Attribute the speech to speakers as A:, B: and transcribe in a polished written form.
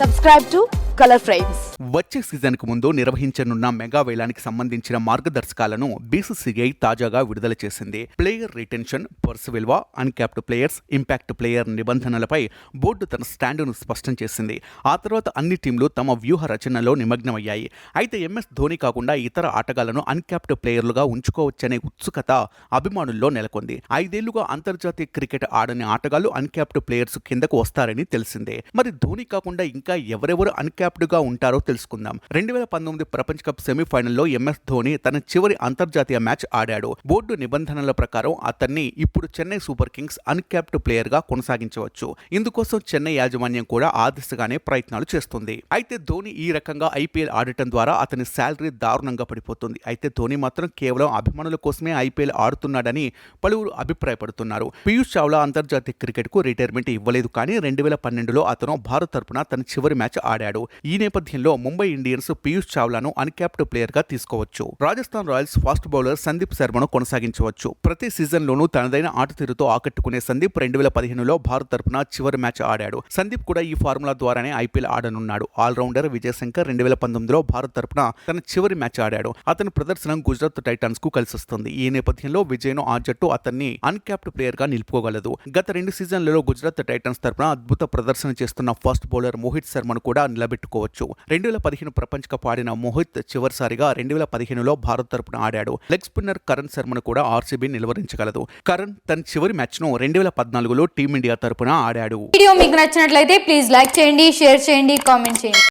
A: Subscribe to Color Frames.
B: వచ్చే సీజన్కు ముందు నిర్వహించనున్న మెగా వేలానికి సంబంధించిన మార్గదర్శకాలను బీసీసీఐ తాజాగా విడుదల చేసింది. ప్లేయర్ రిటెన్షన్, పర్స్ విలువ, అన్క్యాప్డ్ ప్లేయర్స్, ఇంపాక్ట్ ప్లేయర్ నిబంధనలపై బోర్డు తన స్టాండును స్పష్టం చేసింది. ఆ తర్వాత అన్ని టీంలు తమ వ్యూహ రచనలో నిమగ్నమయ్యాయి. అయితే ఎంఎస్ ధోని కాకుండా ఇతర ఆటగాళ్లను అన్క్యాప్డ్ ప్లేయర్లుగా ఉంచుకోవచ్చనే ఉత్సుకత అభిమానుల్లో నెలకొంది. 5 ఏళ్లుగా అంతర్జాతీయ క్రికెట్ ఆడని ఆటగాళ్లు అన్క్యాప్డ్ ప్లేయర్స్ కిందకు వస్తారని తెలిసిందే. మరి ధోని కాకుండా ఇంకా ఎవరెవరు అన్క్యాప్డ్ గా ఉంటారో తెలుసుకుందాం. 2019 ప్రపంచ కప్ సెమీఫైనల్లో ఎంఎస్ ధోని తన చివరి అంతర్జాతీయ మ్యాచ్ ఆడాడు. బోర్డు నిబంధనల ప్రకారం అతన్ని ఇప్పుడు Chennai super Kings uncapped player గా కొనసాగించవచ్చు. ఇందుకోసం చెన్నై యాజమాన్యం కూడా ఆ దిశగానే ప్రయత్నాలు చేస్తుంది. అయితే ధోని ఈ రకంగా ఐపీఎల్ ఆడటం ద్వారా అతని శాలరీ దారుణంగా పడిపోతుంది. అయితే ధోని మాత్రం కేవలం అభిమానుల కోసమే ఐపీఎల్ ఆడుతున్నాడని పలువురు అభిప్రాయపడుతున్నారు. పీయూష్ చావ్లా అంతర్జాతీయ క్రికెట్ కు రిటైర్మెంట్ ఇవ్వలేదు, కానీ 2012లో అతను భారత్ తరపున తన చివరి మ్యాచ్ ఆడాడు. ఈ నేపథ్యంలో ముంబై ఇండియన్స్ పీయూష్ చావ్లాను అన్క్యాప్డ్ ప్లేయర్ గా తీసుకోవచ్చు. Rajasthan Royals fast bowler Sandeep శర్మను కొనసాగించవచ్చు. ప్రతి సీజన్లోనూ తనదైన ఆట తీరుతో ఆకట్టుకునే సందీప్ 2015లో భారత్ తరపున చివరి మ్యాచ్ ఆడాడు. సందీప్ కూడా ఈ ఫార్ములా ద్వారానే ఐపీఎల్ ఆడనున్నాడు. ఆల్రౌండర్ విజయశంకర్ 2019లో భారత్ తరపున తన చివరి మ్యాచ్ ఆడాడు. అతని ప్రదర్శన గుజరాత్ టైటాన్స్ కు కలిసొస్తుంది. ఈ నేపథ్యంలో విజయ్ను ఆ జట్టు అతన్ని అన్క్యాప్డ్ ప్లేయర్ గా నిలుపుకోగలదు. గత 2 సీజన్లలో గుజరాత్ టైటాన్స్ తరపున అద్భుత ప్రదర్శన చేస్తున్న ఫాస్ట్ బౌలర్ మోహిత్ శర్మను కూడా నిలబెట్టుకోవచ్చు. 2015 ప్రపంచ కప్ ఆడిన మోహిత్ చివరిసారిగా 2015లో భారత్ తరపున ఆడాడు. లెగ్ స్పిన్నర్ కరణ్ శర్మను కూడా ఆర్సీబీ నిలువరించగలదు. కరణ్ తన చివరి మ్యాచ్ ను 2014లో టీమిండియా తరపున ఆడాడు.
C: వీడియో మీకు నచ్చినట్లయితే ప్లీజ్ లైక్ చేయండి, షేర్ చేయండి, కామెంట్ చేయండి.